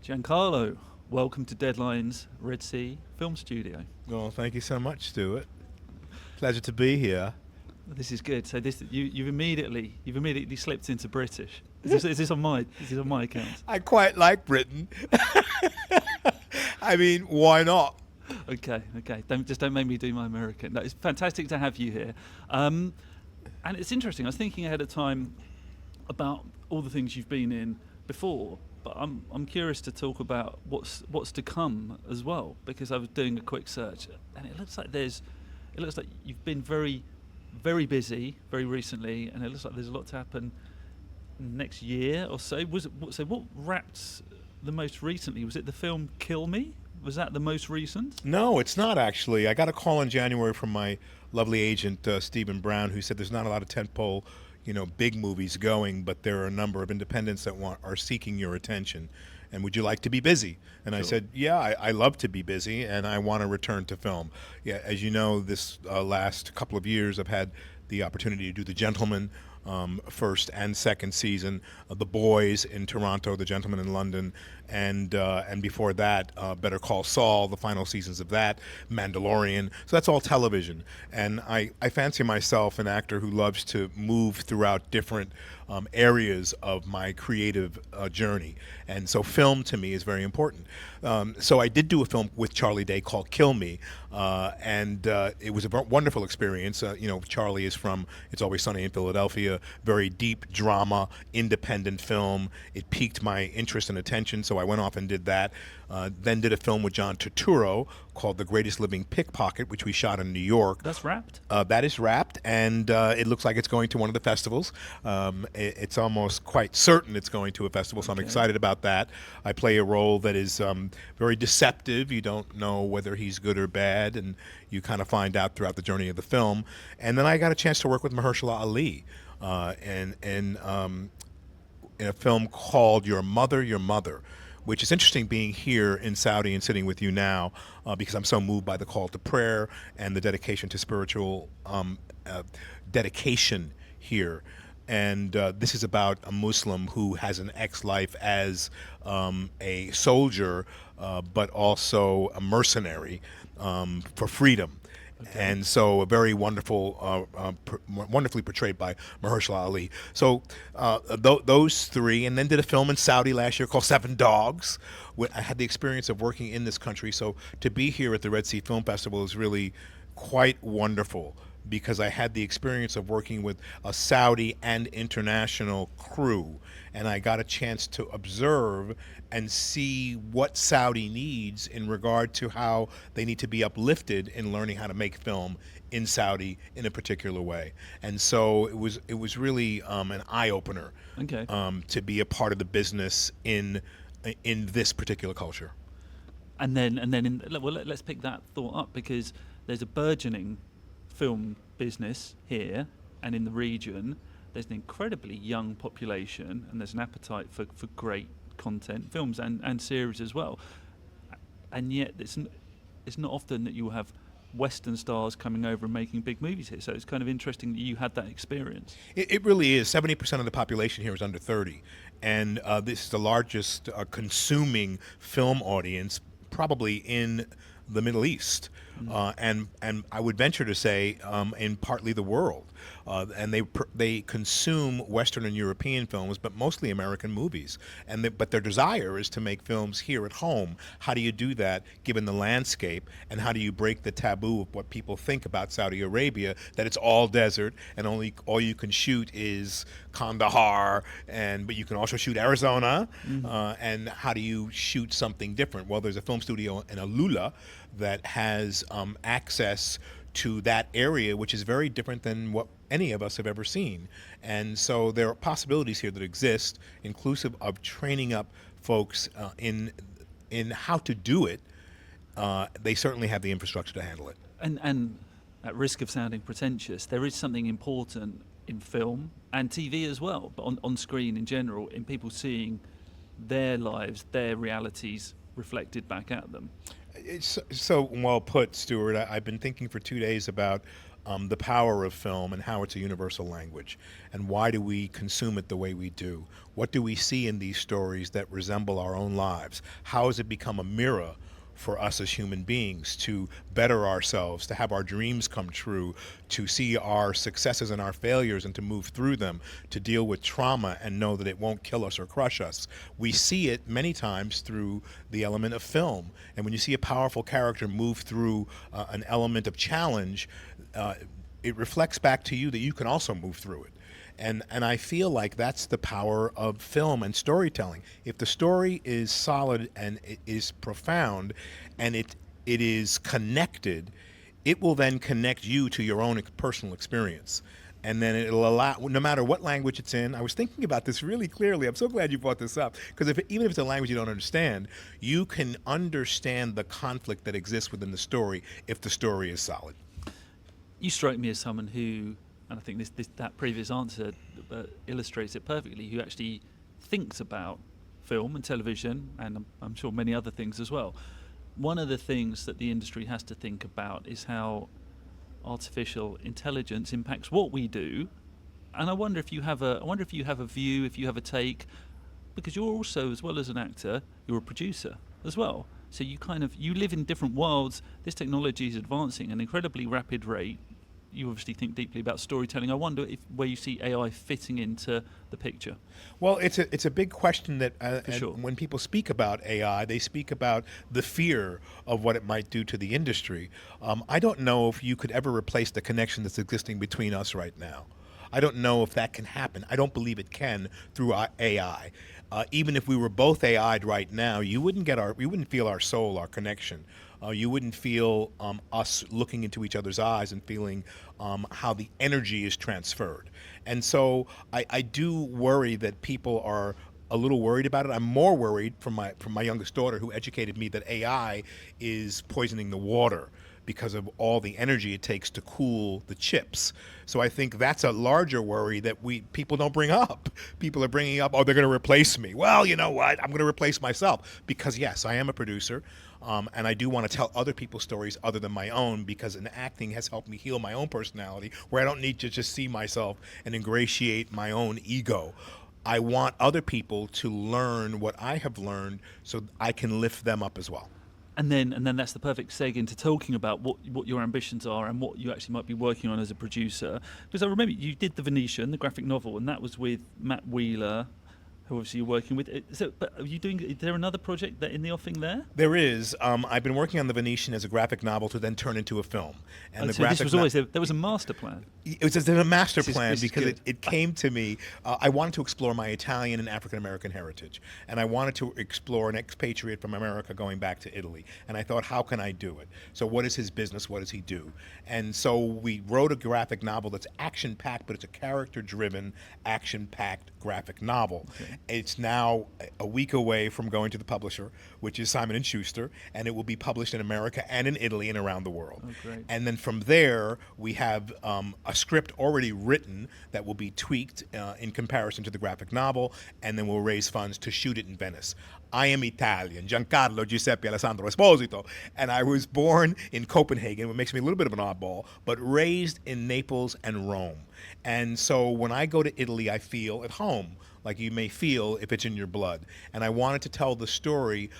Giancarlo, welcome to Deadline's Red Sea Film Studio. Well, thank you so much, Stuart. Pleasure to be here. This is good. So you've immediately slipped into British. Is this on my account? I quite like Britain. I mean, why not? Okay. Don't make me do my American. No, it's fantastic to have you here. And it's interesting. I was thinking ahead of time about all the things you've been in before, but I'm curious to talk about what's to come as well, because I was doing a quick search and it looks like you've been very, very busy very recently, and it looks like there's a lot to happen next year or so. What wrapped the most recently? Was it the film Kill Me? Was that the most recent? No, it's not actually. I got a call in January from my lovely agent, Stephen Brown, who said there's not a lot of tentpole, big movies going, but there are a number of independents that are seeking your attention. And would you like to be busy? And I said, yeah, I love to be busy, and I want to return to film. Yeah, as you know, this last couple of years, I've had the opportunity to do The Gentleman, first and second season, The Boys in Toronto, The Gentleman in London, and before that, Better Call Saul, the final seasons of that, Mandalorian. So that's all television. And I fancy myself an actor who loves to move throughout different areas of my creative journey. And so film to me is very important. So I did do a film with Charlie Day called Kill Me, and it was a wonderful experience. Charlie is from It's Always Sunny in Philadelphia, very deep drama, independent film. It piqued my interest and attention, so I went off and did that. Then did a film with John Turturro called The Greatest Living Pickpocket, which we shot in New York. That's wrapped? That is wrapped, and it looks like it's going to one of the festivals. It's almost quite certain it's going to a festival, so I'm excited about that. I play a role that is very deceptive. You don't know whether he's good or bad, and you kind of find out throughout the journey of the film. And then I got a chance to work with Mahershala Ali in a film called Your Mother, which is interesting being here in Saudi and sitting with you now, because I'm so moved by the call to prayer and the dedication to spiritual dedication here. And this is about a Muslim who has an ex-life as a soldier, but also a mercenary for freedom. Okay. And so a very wonderful, wonderfully portrayed by Mahershala Ali. So those three, and then did a film in Saudi last year called Seven Dogs. I had the experience of working in this country, so to be here at the Red Sea Film Festival is really quite wonderful, because I had the experience of working with a Saudi and international crew, and I got a chance to observe and see what Saudi needs in regard to how they need to be uplifted in learning how to make film in Saudi in a particular way. And so it was really an eye-opener, to be a part of the business in this particular culture. And then let's pick that thought up, because there's a burgeoning film business here and in the region. There's an incredibly young population, and there's an appetite for great content, films and series as well. And yet it's not often that you have Western stars coming over and making big movies here. So it's kind of interesting that you had that experience. It really is. 70% of the population here is under 30. And this is the largest consuming film audience probably in the Middle East, and I would venture to say in partly the world. And they consume Western and European films, but mostly American movies. But their desire is to make films here at home. How do you do that given the landscape, and how do you break the taboo of what people think about Saudi Arabia, that it's all desert and all you can shoot is Kandahar, but you can also shoot Arizona, and how do you shoot something different? Well, there's a film studio in Alula that has access to that area, which is very different than what any of us have ever seen. And so there are possibilities here that exist, inclusive of training up folks in how to do it. They certainly have the infrastructure to handle it. And at risk of sounding pretentious, there is something important in film and TV as well, but on screen in general, in people seeing their lives, their realities reflected back at them. It's so well put, Stuart. I've been thinking for 2 days about the power of film and how it's a universal language, and why do we consume it the way we do? What do we see in these stories that resemble our own lives? How has it become a mirror for us as human beings to better ourselves, to have our dreams come true, to see our successes and our failures and to move through them, to deal with trauma and know that it won't kill us or crush us? We see it many times through the element of film. And when you see a powerful character move through an element of challenge, it reflects back to you that you can also move through it. And I feel like that's the power of film and storytelling. If the story is solid and it is profound and it is connected, it will then connect you to your own personal experience. And then it'll allow, no matter what language it's in. I was thinking about this really clearly. I'm so glad you brought this up, because even if it's a language you don't understand, you can understand the conflict that exists within the story if the story is solid. You strike me as someone who, and I think that previous answer illustrates it perfectly, who actually thinks about film and television, and I'm sure many other things as well. One of the things that the industry has to think about is how artificial intelligence impacts what we do. And I wonder if you have a view, if you have a take, because you're also, as well as an actor, you're a producer as well. So you live in different worlds. This technology is advancing at an incredibly rapid rate. You obviously think deeply about storytelling. I wonder where you see AI fitting into the picture. Well, it's a big question that sure. when people speak about AI, they speak about the fear of what it might do to the industry. I don't know if you could ever replace the connection that's existing between us right now. I don't know if that can happen. I don't believe it can through AI. Even if we were both AI'd right now, you wouldn't feel our soul, our connection. You wouldn't feel us looking into each other's eyes and feeling how the energy is transferred. And so I do worry that people are a little worried about it. I'm more worried from my youngest daughter, who educated me that AI is poisoning the water because of all the energy it takes to cool the chips. So I think that's a larger worry that people don't bring up. People are bringing up, oh, they're going to replace me. Well, you know what? I'm going to replace myself, because yes, I am a producer, and I do want to tell other people's stories other than my own, because in acting has helped me heal my own personality, where I don't need to just see myself and ingratiate my own ego. I want other people to learn what I have learned so I can lift them up as well. And then that's the perfect seg into talking about what your ambitions are and what you actually might be working on as a producer. Because I remember you did The Venetian, the graphic novel, and that was with Matt Wheeler, who obviously you're working with. So, but is there another project in the offing there? There is. I've been working on The Venetian as a graphic novel to then turn into a film. And so this was always there was a master plan. It was a master plan this is because good. it came to me. I wanted to explore my Italian and African American heritage, and I wanted to explore an expatriate from America going back to Italy. And I thought, how can I do it? So what is his business? What does he do? And so we wrote a graphic novel that's action-packed, but it's a character-driven, action-packed graphic novel. Okay. It's now a week away from going to the publisher, which is Simon & Schuster, and it will be published in America and in Italy and around the world. Oh, great. And then from there, we have a script already written that will be tweaked in comparison to the graphic novel, and then we'll raise funds to shoot it in Venice. I am Italian, Giancarlo Giuseppe Alessandro Esposito, and I was born in Copenhagen, which makes me a little bit of an oddball, but raised in Naples and Rome. And so when I go to Italy, I feel at home, like you may feel if it's in your blood. And I wanted to tell the story,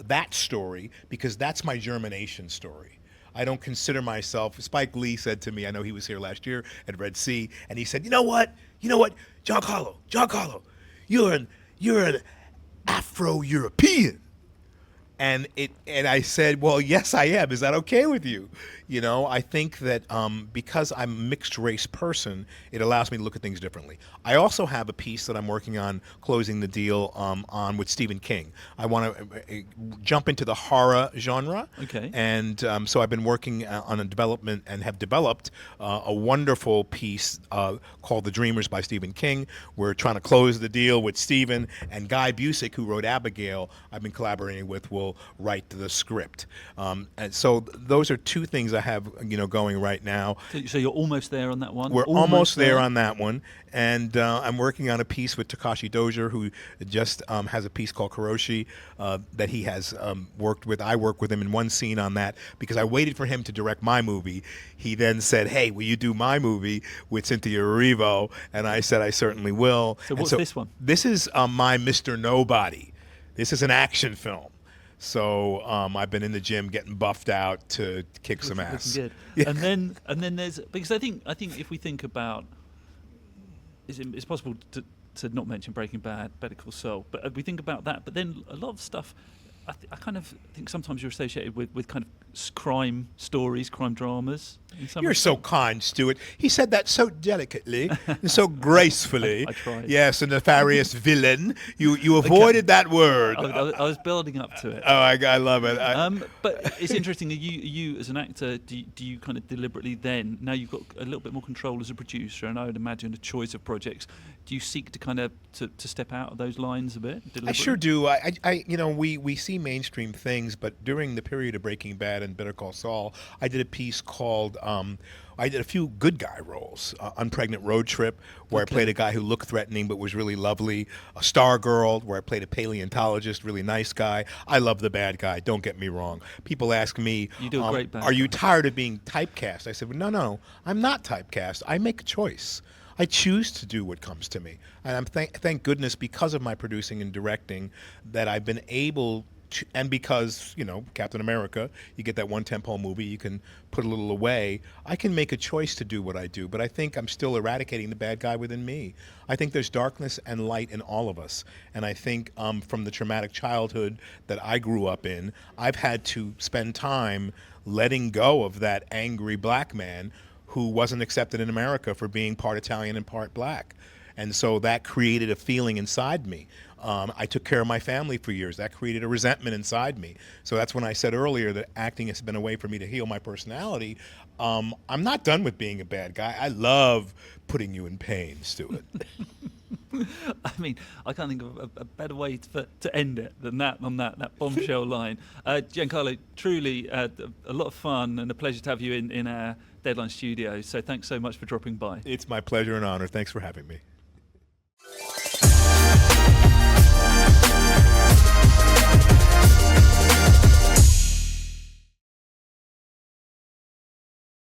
that story, because that's my germination story. I don't consider myself, Spike Lee said to me, I know he was here last year at Red Sea, and he said, you know what, Giancarlo, you're an Afro-European. And I said, well, yes, I am. Is that okay with you? You know, I think that because I'm a mixed race person, it allows me to look at things differently. I also have a piece that I'm working on closing the deal on with Stephen King. I want to jump into the horror genre. Okay. And so I've been working on a development and have developed a wonderful piece called The Dreamers by Stephen King. We're trying to close the deal with Stephen, and Guy Busick, who wrote Abigail, I've been collaborating with, will will write the script. And so those are two things I have, going right now. So you're almost there on that one. We're almost there on that one, and I'm working on a piece with Takashi Dozier, who just has a piece called Kuroshi that he has worked with. I work with him in one scene on that because I waited for him to direct my movie. He then said, "Hey, will you do my movie with Cynthia Erivo?" And I said, "I certainly will." So what's this one? This is my Mr. Nobody. This is an action film. So I've been in the gym getting buffed out to kick some ass. Good. Yeah. And then there's, because I think if we think about, it's possible to not mention Breaking Bad, Better Call Saul, but we think about that. But then a lot of stuff, I kind of think sometimes you're associated with kind of crime stories, crime dramas. You're so kind, Stuart. He said that so delicately and so gracefully. I tried. Yes, a nefarious villain. You avoided that word. I was building up to it. Oh, I love it. But it's interesting. You as an actor, do you kind of deliberately then, now you've got a little bit more control as a producer, and I would imagine a choice of projects, do you seek to kind of to step out of those lines a bit? I sure do. We see mainstream things, but during the period of Breaking Bad and Better Call Saul, I did a piece called I did a few good guy roles. Unpregnant Road Trip, where I played a guy who looked threatening but was really lovely. A Stargirl, where I played a paleontologist, really nice guy. I love the bad guy, don't get me wrong. People ask me, you do a great bad are you guy. tired of being typecast? I said, well, no, I'm not typecast. I make a choice. I choose to do what comes to me. And I'm thank goodness, because of my producing and directing, that I've been able to, and because, Captain America, you get that one tentpole movie, you can put a little away. I can make a choice to do what I do, but I think I'm still eradicating the bad guy within me. I think there's darkness and light in all of us. And I think from the traumatic childhood that I grew up in, I've had to spend time letting go of that angry black man who wasn't accepted in America for being part Italian and part black. And so that created a feeling inside me. I took care of my family for years. That created a resentment inside me. So that's when I said earlier that acting has been a way for me to heal my personality. I'm not done with being a bad guy. I love putting you in pain, Stuart. I mean, I can't think of a better way to end it than that on that bombshell line. Giancarlo, truly a lot of fun and a pleasure to have you in our Deadline studio. So thanks so much for dropping by. It's my pleasure and honor. Thanks for having me.